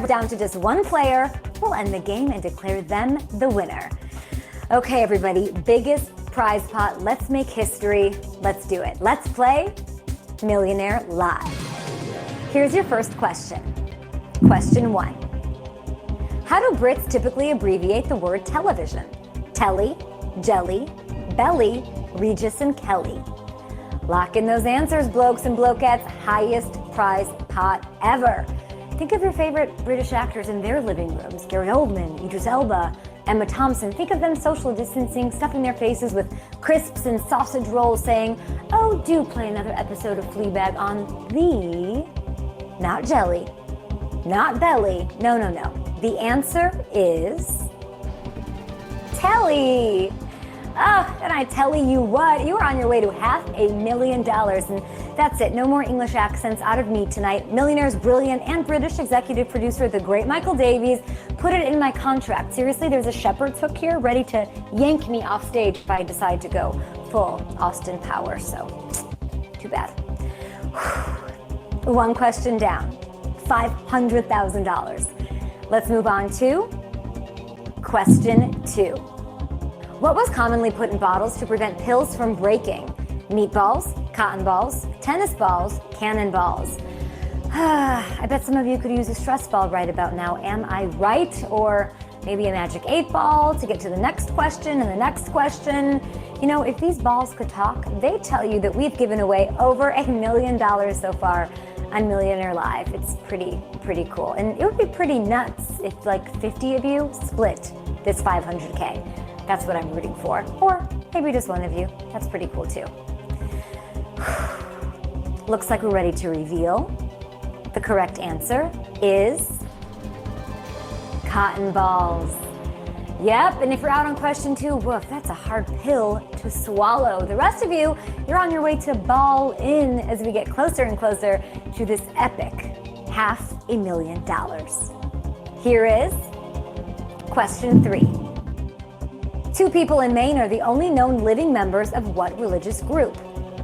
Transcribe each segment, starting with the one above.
Down to just one player, we'll end the game and declare them the winner. Okay, everybody, biggest prize pot. Let's make history. Let's do it. Let's play Millionaire Live. Here's your first question. Question 1. How do Brits typically abbreviate the word television? Telly, Jelly, Belly, Regis, and Kelly. Lock in those answers, blokes and blokettes. Highest prize pot ever. Think of your favorite British actors in their living rooms. Gary Oldman, Idris Elba, Emma Thompson. Think of them social distancing, stuffing their faces with crisps and sausage rolls, saying, oh, do play another episode of Fleabag on the, not Jelly, not Belly, no. The answer is Telly. Oh, and I tell you what, you are on your way to $500,000, and that's it. No more English accents out of me tonight. Millionaire's brilliant and British executive producer, the great Michael Davies, put it in my contract. Seriously, there's a shepherd's hook here ready to yank me off stage if I decide to go full Austin Power, so too bad. One question down, $500,000. Let's move on to question 2. What was commonly put in bottles to prevent pills from breaking? Meatballs, cotton balls, tennis balls, cannonballs. I bet some of you could use a stress ball right about now. Am I right? Or maybe a magic 8 ball to get to the next question and the next question. You know, if these balls could talk, they tell you that we've given away over $1 million so far on Millionaire Live. It's pretty cool. And it would be pretty nuts if like 50 of you split this $500K. That's what I'm rooting for. Or maybe just one of you. That's pretty cool too. Looks like we're ready to reveal. The correct answer is cotton balls. Yep, and if you're out on question 2, woof, that's a hard pill to swallow. The rest of you, you're on your way to ball in as we get closer and closer to this epic $500,000. Here is question 3. 2 people in Maine are the only known living members of what religious group?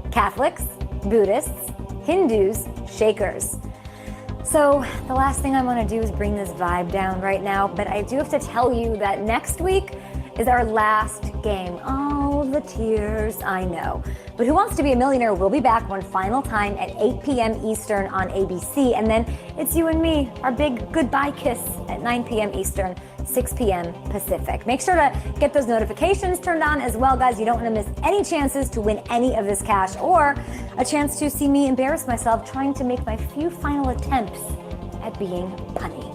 Catholics, Buddhists, Hindus, Shakers. So the last thing I want to do is bring this vibe down right now, but I do have to tell you that next week is our last game. Oh, the tears, I know. But Who Wants to Be a Millionaire will be back one final time at 8 p.m. Eastern on ABC, and then it's you and me, our big goodbye kiss at 9 p.m. Eastern, 6 p.m. Pacific. Make sure to get those notifications turned on as well, guys. You don't want to miss any chances to win any of this cash or a chance to see me embarrass myself trying to make my few final attempts at being punny.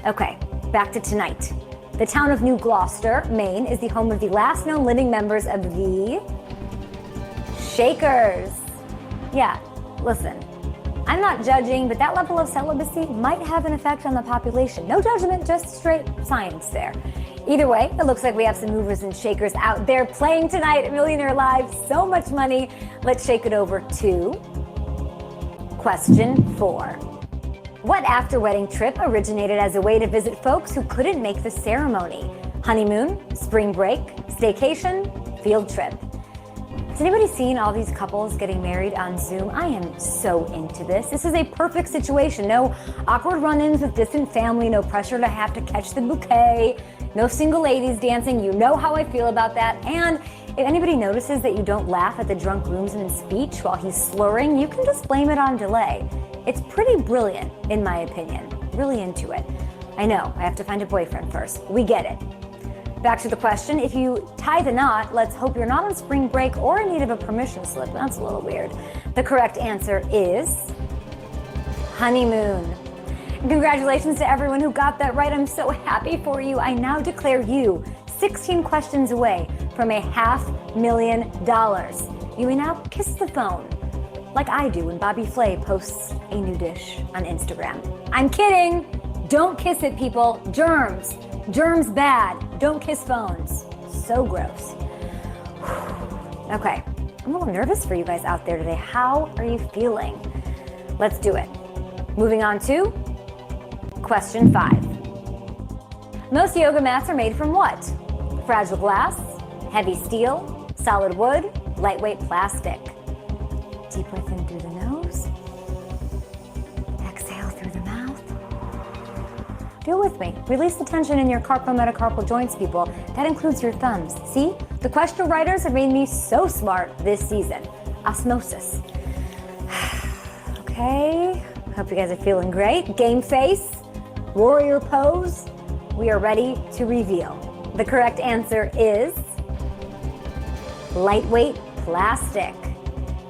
Okay, back to tonight. The town of New Gloucester, Maine, is the home of the last known living members of the Shakers. Yeah, listen, I'm not judging, but that level of celibacy might have an effect on the population. No judgment, just straight science there. Either way, it looks like we have some movers and shakers out there playing tonight at Millionaire Live. So much money. Let's shake it over to question 4. What after-wedding trip originated as a way to visit folks who couldn't make the ceremony? Honeymoon, spring break, staycation, field trip. Has anybody seen all these couples getting married on Zoom? I am so into this. This is a perfect situation. No awkward run-ins with distant family, no pressure to have to catch the bouquet, no single ladies dancing. You know how I feel about that. And if anybody notices that you don't laugh at the drunk groomsman's speech while he's slurring, you can just blame it on delay. It's pretty brilliant, in my opinion. Really into it. I know, I have to find a boyfriend first. We get it. Back to the question, if you tie the knot, let's hope you're not on spring break or in need of a permission slip. That's a little weird. The correct answer is honeymoon. And congratulations to everyone who got that right. I'm so happy for you. I now declare you 16 questions away from $500,000. You may now kiss the phone, like I do when Bobby Flay posts a new dish on Instagram. I'm kidding. Don't kiss it, people. Germs. Germs bad. Don't kiss phones. So gross. Okay, I'm a little nervous for you guys out there today. How are you feeling? Let's do it. Moving on to question 5. Most yoga mats are made from what? Fragile glass, heavy steel, solid wood, lightweight plastic. Deep breath in through the nose. Exhale through the mouth. Do it with me. Release the tension in your carpometacarpal joints, people. That includes your thumbs. See? The question writers have made me so smart this season. Osmosis. Okay. Hope you guys are feeling great. Game face. Warrior pose. We are ready to reveal. The correct answer is lightweight plastic.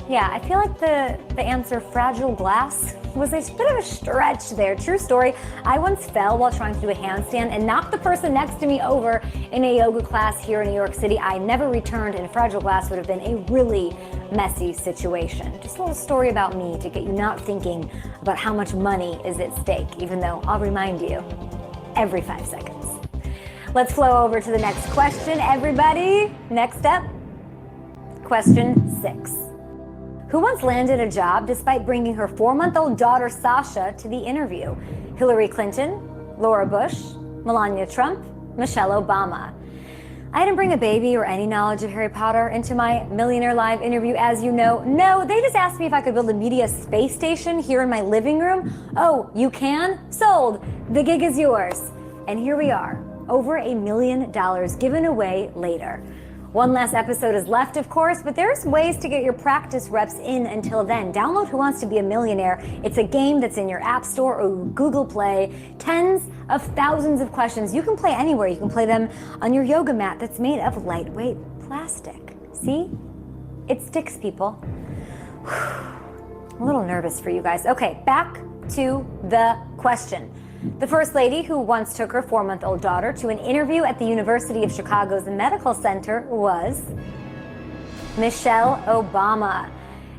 Yeah, I feel like the answer fragile glass was a bit of a stretch there. True story. I once fell while trying to do a handstand and knocked the person next to me over in a yoga class here in New York City. I never returned, and fragile glass would have been a really messy situation. Just a little story about me to get you not thinking about how much money is at stake, even though I'll remind you every 5 seconds. Let's flow over to the next question, everybody. Next up, question 6. Who once landed a job despite bringing her 4-month-old daughter Sasha to the interview? Hillary Clinton, Laura Bush, Melania Trump, Michelle Obama. I didn't bring a baby or any knowledge of Harry Potter into my Millionaire Live interview, as you know. No, they just asked me if I could build a media space station here in my living room. Oh, you can? Sold. The gig is yours. And here we are, over $1 million given away later. One last episode is left, of course, but there's ways to get your practice reps in until then. Download Who Wants to Be a Millionaire. It's a game that's in your App Store or Google Play. Tens of thousands of questions. You can play anywhere. You can play them on your yoga mat that's made of lightweight plastic. See? It sticks, people. I'm a little nervous for you guys. Okay, back to the question. The First Lady, who once took her 4-month-old daughter to an interview at the University of Chicago's Medical Center, was Michelle Obama.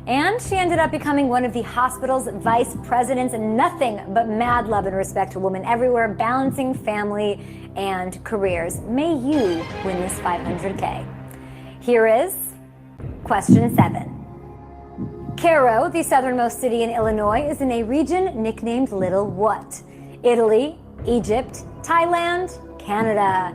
And she ended up becoming one of the hospital's vice presidents, and nothing but mad love and respect to women everywhere, balancing family and careers. May you win this $500K. Here is question 7. Cairo, the southernmost city in Illinois, is in a region nicknamed Little What? Italy, Egypt, Thailand, Canada.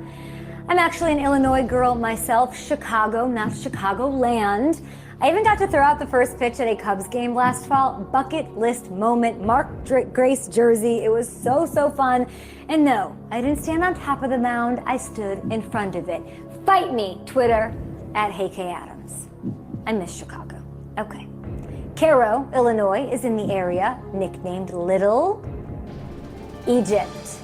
I'm actually an Illinois girl myself, Chicago, not Chicagoland. I even got to throw out the first pitch at a Cubs game last fall. Bucket list moment, Mark Grace jersey. It was so fun. And no, I didn't stand on top of the mound. I stood in front of it. Fight me, Twitter, at HeyKAdams. I miss Chicago. Okay. Cairo, Illinois, is in the area nicknamed Little Egypt.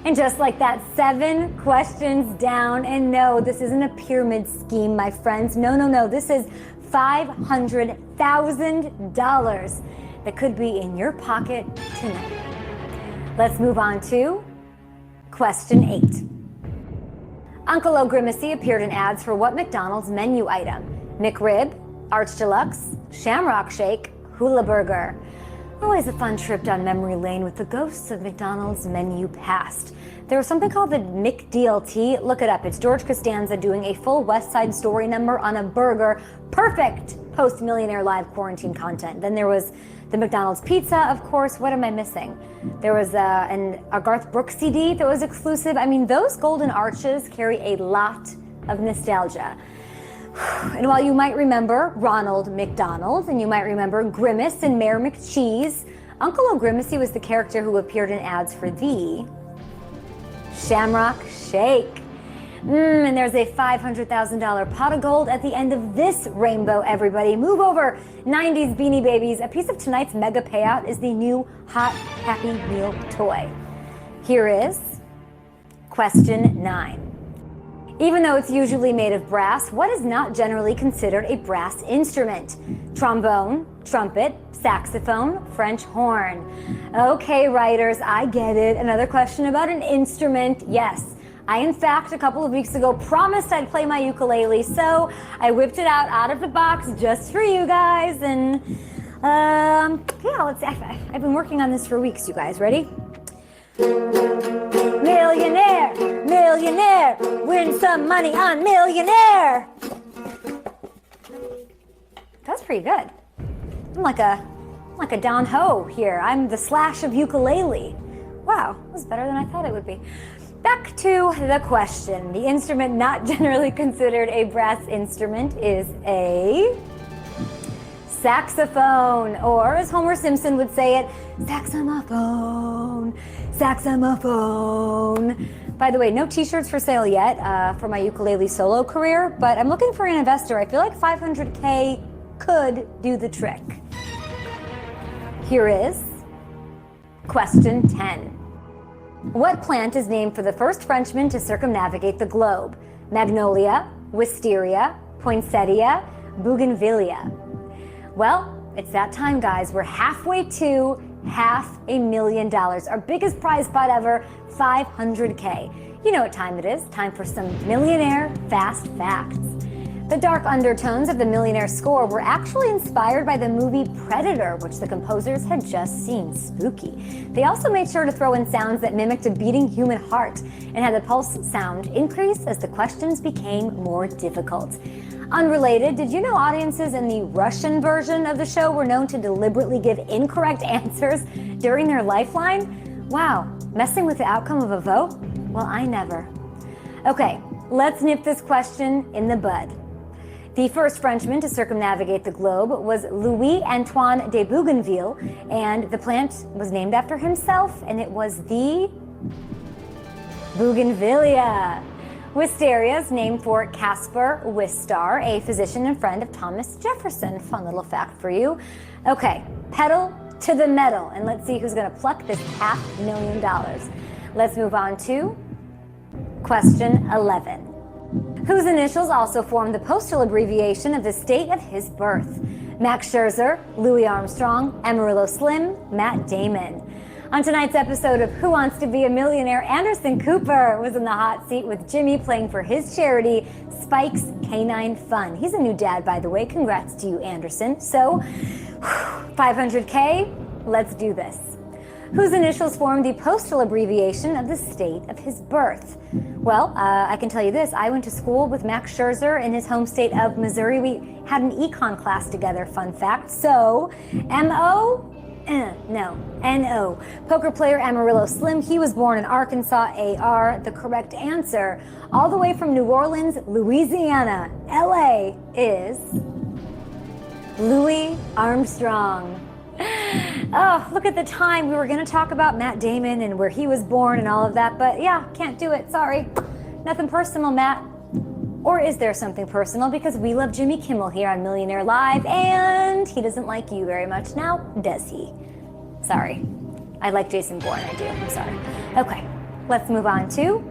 And just like that, 7 questions down. And no, this isn't a pyramid scheme, my friends. No. This is $500,000 that could be in your pocket tonight. Let's move on to question 8. Uncle O'Grimacy appeared in ads for what McDonald's menu item? McRib, Arch Deluxe, Shamrock Shake, Hula Burger. Always a fun trip down memory lane with the ghosts of McDonald's menu past. There was something called the McDLT. Look it up. It's George Costanza doing a full West Side Story number on a burger. Perfect post-Millionaire Live quarantine content. Then there was the McDonald's pizza, of course. What am I missing? There was a Garth Brooks CD that was exclusive. I mean, those golden arches carry a lot of nostalgia. And while you might remember Ronald McDonald, and you might remember Grimace and Mayor McCheese, Uncle O'Grimacy was the character who appeared in ads for the Shamrock Shake. And there's a $500,000 pot of gold at the end of this rainbow, everybody. Move over, 90s Beanie Babies. A piece of tonight's mega payout is the new Hot Happy Meal toy. Here is question 9. Even though it's usually made of brass, what is not generally considered a brass instrument? Trombone, trumpet, saxophone, French horn. Okay, writers, I get it. Another question about an instrument. Yes, I in fact a couple of weeks ago promised I'd play my ukulele, so I whipped it out of the box just for you guys. And I've been working on this for weeks, you guys. Ready? Millionaire, millionaire, win some money on Millionaire. That's pretty good. I'm like a Don Ho here. I'm the Slash of ukulele. Wow, that was better than I thought it would be. Back to the question. The instrument not generally considered a brass instrument is a saxophone, or as Homer Simpson would say it, saxophone, saxophone. By the way, no t-shirts for sale yet for my ukulele solo career, but I'm looking for an investor. I feel like 500K could do the trick. Here is question 10. What plant is named for the first Frenchman to circumnavigate the globe? Magnolia, wisteria, poinsettia, bougainvillea. Well, it's that time, guys. We're halfway to $500,000. Our biggest prize pot ever, 500K. You know what time it is. Time for some Millionaire Fast Facts. The dark undertones of the Millionaire score were actually inspired by the movie Predator, which the composers had just seen. Spooky. They also made sure to throw in sounds that mimicked a beating human heart and had the pulse sound increase as the questions became more difficult. Unrelated, did you know audiences in the Russian version of the show were known to deliberately give incorrect answers during their lifeline? Wow, messing with the outcome of a vote? Well, I never. Okay, let's nip this question in the bud. The first Frenchman to circumnavigate the globe was Louis-Antoine de Bougainville, and the plant was named after himself, and it was the Bougainvillea. Wisteria is named for Caspar Wistar, a physician and friend of Thomas Jefferson. Fun little fact for you. Okay, pedal to the metal, and let's see who's going to pluck this $500,000. Let's move on to question 11. Whose initials also form the postal abbreviation of the state of his birth? Max Scherzer, Louis Armstrong, Amarillo Slim, Matt Damon. On tonight's episode of Who Wants to Be a Millionaire, Anderson Cooper was in the hot seat with Jimmy playing for his charity, Spike's Canine Fun. He's a new dad, by the way. Congrats to you, Anderson. So, 500K, let's do this. Whose initials form the postal abbreviation of the state of his birth? Well, I can tell you this. I went to school with Max Scherzer in his home state of Missouri. We had an econ class together, fun fact. So, M-O? No, N-O. Poker player Amarillo Slim. He was born in Arkansas, A-R. The correct answer, all the way from New Orleans, Louisiana, L-A, is Louis Armstrong. Oh, look at the time. We were going to talk about Matt Damon and where he was born and all of that, but yeah, can't do it. Sorry. Nothing personal, Matt. Or is there something personal? Because we love Jimmy Kimmel here on Millionaire Live, and he doesn't like you very much now, does he? Sorry. I like Jason Bourne, I do. I'm sorry. Okay, let's move on to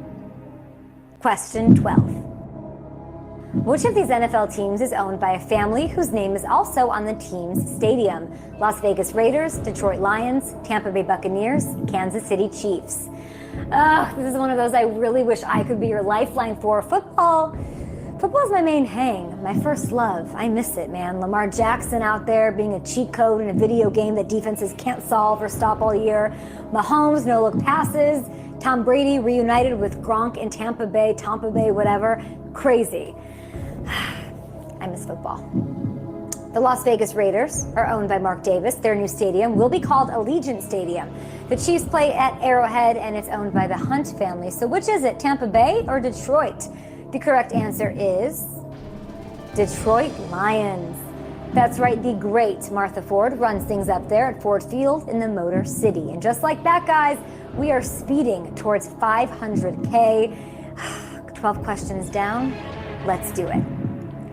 question 12. Which of these NFL teams is owned by a family whose name is also on the team's stadium? Las Vegas Raiders, Detroit Lions, Tampa Bay Buccaneers, Kansas City Chiefs. This is one of those I really wish I could be your lifeline for. Football's my main hang, my first love. I miss it, man. Lamar Jackson out there being a cheat code in a video game that defenses can't solve or stop all year. Mahomes, no-look passes. Tom Brady reunited with Gronk in Tampa Bay, whatever. Crazy. I miss football. The Las Vegas Raiders are owned by Mark Davis. Their new stadium will be called Allegiant Stadium. The Chiefs play at Arrowhead, and it's owned by the Hunt family. So which is it, Tampa Bay or Detroit? The correct answer is Detroit Lions. That's right, the great Martha Ford runs things up there at Ford Field in the Motor City. And just like that, guys, we are speeding towards 500K. 12 questions down. Let's do it.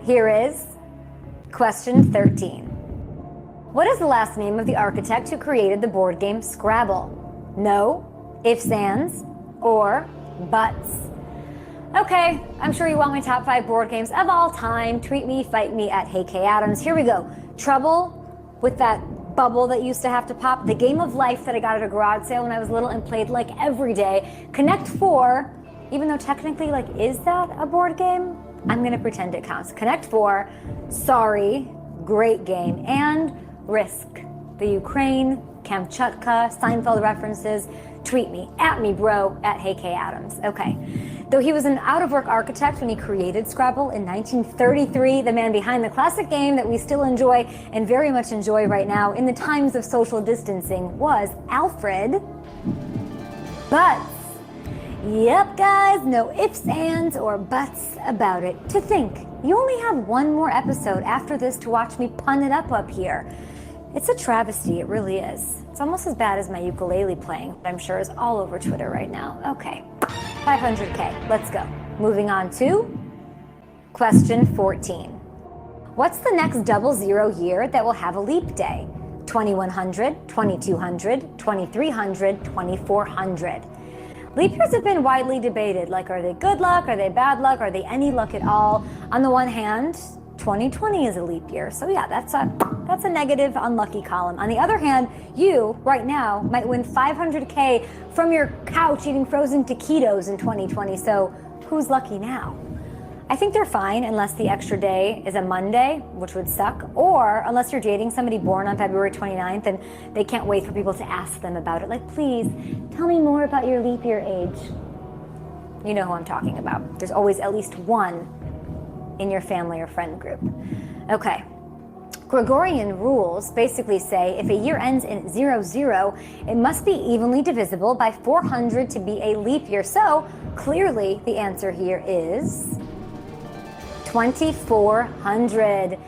Here is question 13. What is the last name of the architect who created the board game Scrabble? No, ifs, ands, or buts. Okay, I'm sure you want my top 5 board games of all time. Tweet me, fight me at Hey K Adams. Here we go. Trouble with that bubble that used to have to pop. The Game of Life that I got at a garage sale when I was little and played like every day. Connect 4, even though technically, like, is that a board game? I'm gonna pretend it counts. Connect 4, Sorry, great game, and Risk. The Ukraine, Kamchatka, Seinfeld references. Tweet me, at me bro, at Hey K Adams. Okay. Though he was an out-of-work architect when he created Scrabble in 1933, the man behind the classic game that we still enjoy and very much enjoy right now in the times of social distancing was Alfred Butts. Yep, guys, no ifs, ands, or buts about it. To think You only have one more episode after this to watch me pun it up here. It's a travesty, it really is. It's almost as bad as my ukulele playing, I'm sure is all over Twitter right now. Okay, 500K, let's go. Moving on to question 14. What's the next 00 year that will have a leap day? 2100, 2200, 2300, 2400. Leap years have been widely debated, like are they good luck, are they bad luck, are they any luck at all? On the one hand, 2020 is a leap year, so yeah, that's a negative, unlucky column. On the other hand, you, right now, might win 500K from your couch eating frozen taquitos in 2020, so who's lucky now? I think they're fine unless the extra day is a Monday, which would suck, or unless you're dating somebody born on February 29th and they can't wait for people to ask them about it. Like, please, tell me more about your leap year age. You know who I'm talking about. There's always at least one in your family or friend group. Okay. Gregorian rules basically say if a year ends in 00, it must be evenly divisible by 400 to be a leap year. So clearly the answer here is 2400.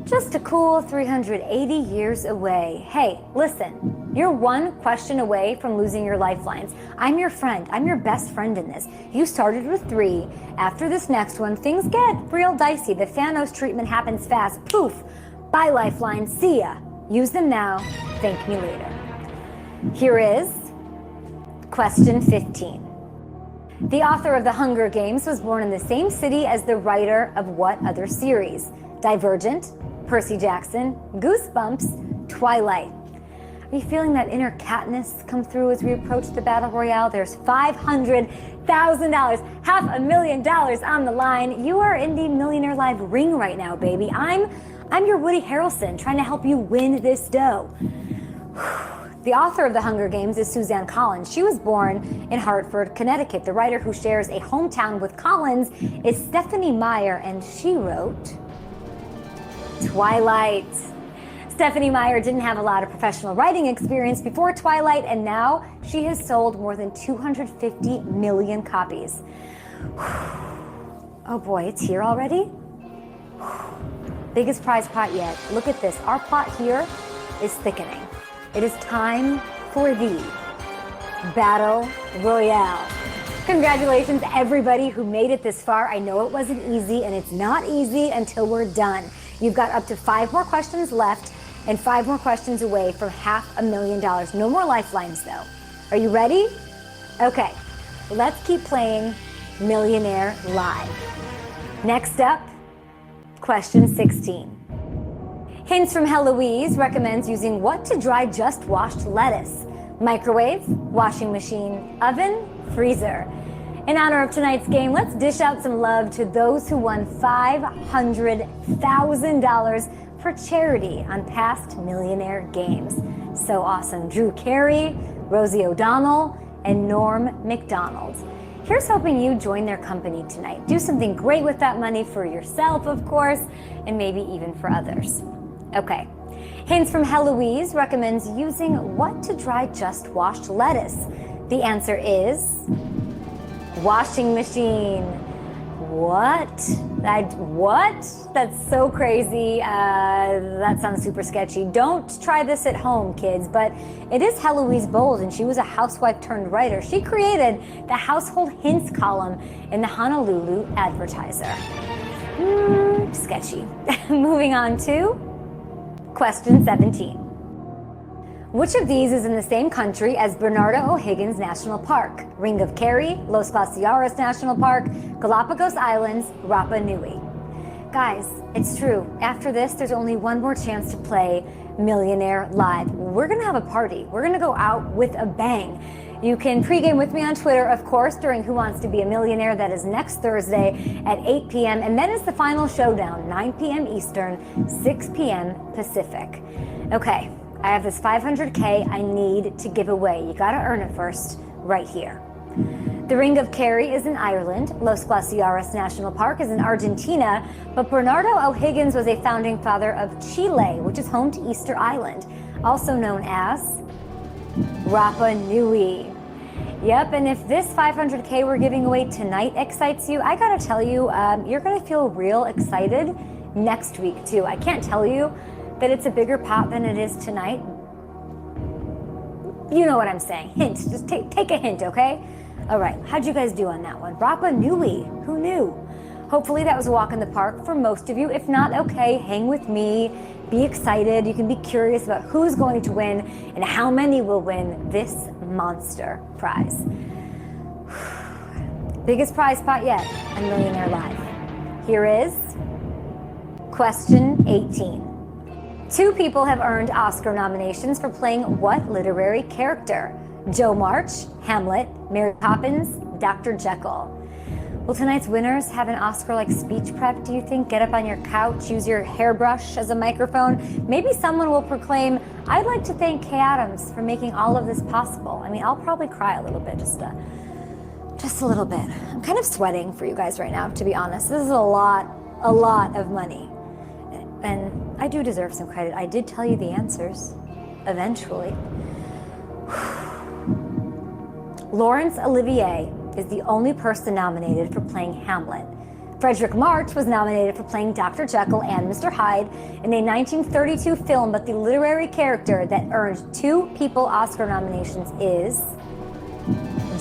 Just a cool 380 years away. Hey, listen, you're one question away from losing your lifelines. I'm your friend. I'm your best friend in this. You started with 3. After this next one, things get real dicey. The Thanos treatment happens fast. Poof. Bye, lifeline. See ya. Use them now. Thank me later. Here is question 15. The author of The Hunger Games was born in the same city as the writer of what other series? Divergent, Percy Jackson, Goosebumps, Twilight. Are you feeling that inner Katniss come through as we approach the Battle Royale? There's $500,000, $500,000 on the line. You are in the Millionaire Live ring right now, baby. I'm your Woody Harrelson trying to help you win this dough. The author of The Hunger Games is Suzanne Collins. She was born in Hartford, Connecticut. The writer who shares a hometown with Collins is Stephenie Meyer, and she wrote Twilight. Stephenie Meyer didn't have a lot of professional writing experience before Twilight, and now she has sold more than 250 million copies. Oh boy, it's here already? Biggest prize pot yet. Look at this. Our pot here is thickening. It is time for the Battle Royale. Congratulations, everybody who made it this far. I know it wasn't easy, and it's not easy until we're done. You've got up to 5 more questions left and 5 more questions away from $500,000. No more lifelines, though. Are you ready? Okay, let's keep playing Millionaire Live. Next up, question 16. Hints from Heloise recommends using what to dry just washed lettuce? Microwave, washing machine, oven, freezer. In honor of tonight's game, let's dish out some love to those who won $500,000 for charity on past Millionaire games. So awesome. Drew Carey, Rosie O'Donnell, and Norm McDonald. Here's hoping you join their company tonight. Do something great with that money for yourself, of course, and maybe even for others. Okay, Hints from Heloise recommends using what to dry just washed lettuce? The answer is washing machine. What? That's so crazy. That sounds super sketchy. Don't try this at home, kids, but it is Heloise Bold, and she was a housewife turned writer. She created the Household Hints column in the Honolulu Advertiser. Sketchy. Moving on to question 17. Which of these is in the same country as Bernardo O'Higgins National Park? Ring of Kerry, Los Glaciares National Park, Galapagos Islands, Rapa Nui. Guys, it's true. After this, there's only one more chance to play Millionaire Live. We're gonna have a party. We're gonna go out with a bang. You can pregame with me on Twitter, of course, during Who Wants to Be a Millionaire. That is next Thursday at 8 p.m. And then is the final showdown, 9 p.m. Eastern, 6 p.m. Pacific. Okay, I have this 500K I need to give away. You gotta earn it first, right here. The Ring of Kerry is in Ireland. Los Glaciares National Park is in Argentina. But Bernardo O'Higgins was a founding father of Chile, which is home to Easter Island, also known as Rapa Nui. Yep, and if this 500K we're giving away tonight excites you, I gotta tell you, you're gonna feel real excited next week too. I can't tell you that it's a bigger pot than it is tonight. You know what I'm saying. Hint, just take a hint, okay? All right, how'd you guys do on that one? Rapa Nui, who knew? Hopefully that was a walk in the park for most of you. If not, okay, hang with me, be excited. You can be curious about who's going to win and how many will win this monster prize. Biggest prize pot yet on Millionaire Live. Here is question 18. 2 people have earned Oscar nominations for playing what literary character? Joe March, Hamlet, Mary Poppins, Dr. Jekyll. Will tonight's winners have an Oscar-like speech prep, do you think? Get up on your couch, use your hairbrush as a microphone. Maybe someone will proclaim, I'd like to thank Kay Adams for making all of this possible. I mean, I'll probably cry a little bit, just a little bit. I'm kind of sweating for you guys right now, to be honest. This is a lot of money. And I do deserve some credit. I did tell you the answers, eventually. Laurence Olivier is the only person nominated for playing Hamlet. Frederick March was nominated for playing Dr. Jekyll and Mr. Hyde in a 1932 film, but the literary character that earned 2 people Oscar nominations is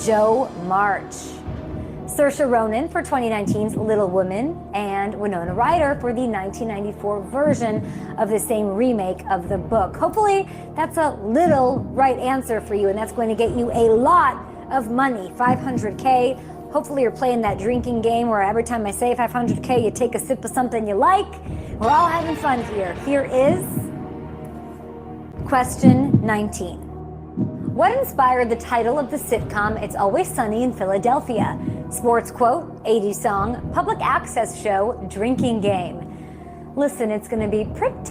Joe March. Saoirse Ronan for 2019's Little Women, and Winona Ryder for the 1994 version of the same remake of the book. Hopefully that's a little right answer for you, and that's going to get you a lot of money, 500K. Hopefully you're playing that drinking game where every time I say 500K, you take a sip of something you like. We're all having fun here. Here is question 19. What inspired the title of the sitcom It's Always Sunny in Philadelphia? Sports quote, 80s song, public access show, drinking game. Listen, it's going to be pretty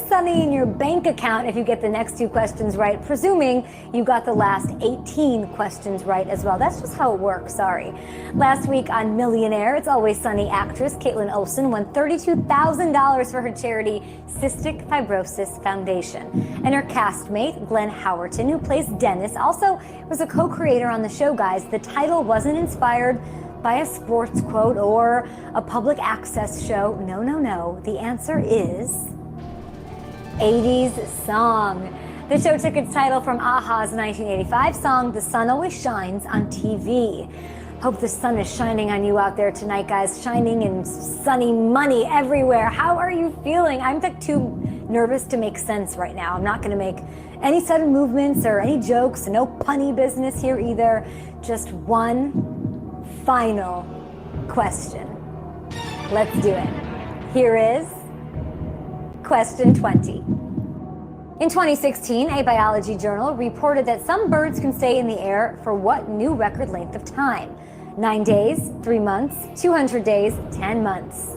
sunny in your bank account if you get the next 2 questions right, presuming you got the last 18 questions right as well. That's just how it works, sorry. Last week on Millionaire, It's Always Sunny actress Caitlin Olsen won $32,000 for her charity Cystic Fibrosis Foundation. And her castmate, Glenn Howerton, who plays Dennis, also was a co-creator on the show, guys. The title wasn't inspired by a sports quote or a public access show. No. The answer is 80s song. The show took its title from a-ha's 1985 song, The Sun Always Shines on TV. Hope the sun is shining on you out there tonight, guys. Shining and sunny money everywhere. How are you feeling? I'm like too nervous to make sense right now. I'm not going to make any sudden movements or any jokes. No punny business here either. Just one final question. Let's do it. Here is question 20. In 2016, a biology journal reported that some birds can stay in the air for what new record length of time? 9 days, 3 months, 200 days, 10 months.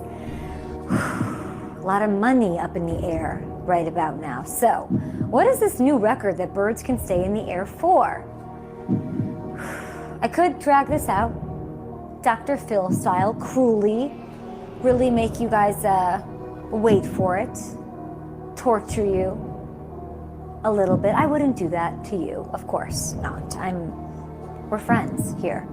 A lot of money up in the air right about now. So, what is this new record that birds can stay in the air for? I could drag this out, Dr. Phil style, cruelly, really make you guys wait for it, torture you a little bit. I wouldn't do that to you, of course not. We're friends here.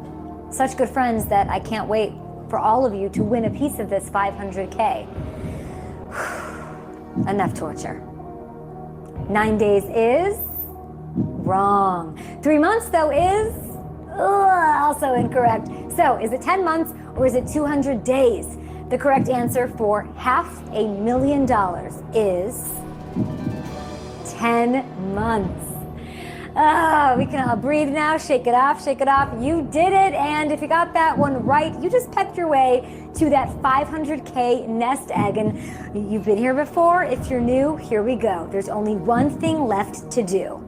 Such good friends that I can't wait for all of you to win a piece of this 500K. Enough torture. 9 days is wrong. 3 months though is also incorrect. So is it 10 months or is it 200 days? The correct answer for $500,000 is 10 months. We can all breathe now. Shake it off, shake it off. You did it. And if you got that one right, you just pecked your way to that 500K nest egg. And you've been here before. If you're new, here we go. There's only one thing left to do.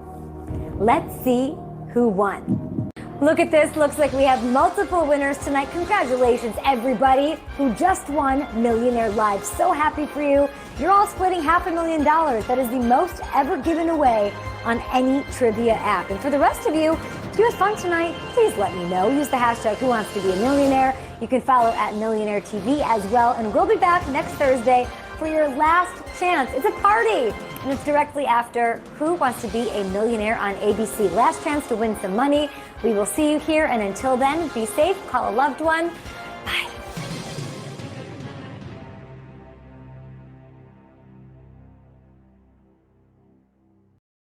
Let's see who won. Look at this. Looks like we have multiple winners tonight. Congratulations, everybody who just won Millionaire Live. So happy for you. You're all splitting $500,000. That is the most ever given away on any trivia app. And for the rest of you, if you had fun tonight, please let me know. Use the hashtag #WhoWantsToBeAMillionaire. You can follow at Millionaire TV as well. And we'll be back next Thursday for your last chance. It's a party, and it's directly after Who Wants to Be a Millionaire on ABC. Last chance to win some money. We will see you here, and until then, be safe, call a loved one. Bye.